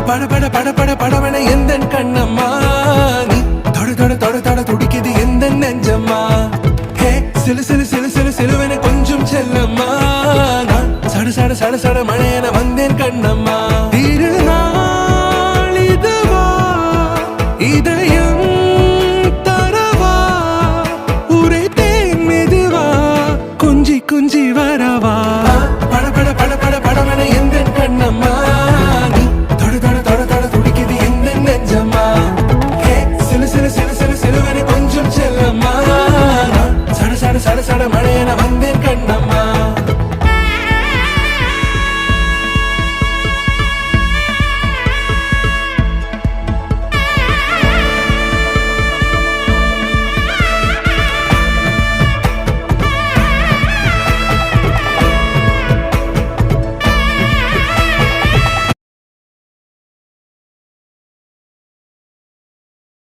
பட பட பட பட படவன எந்த கண்ணம்மா நீ தொட தொட தொட தொட துடிக்குது எந்த நெஞ்சம்மா ஹே சிலு சிலு சிலு சிலு சிலுவன கொஞ்சம் செல்லம்மா நான் சட சட சட சட மழையன வந்தேன் கண்ணம்மா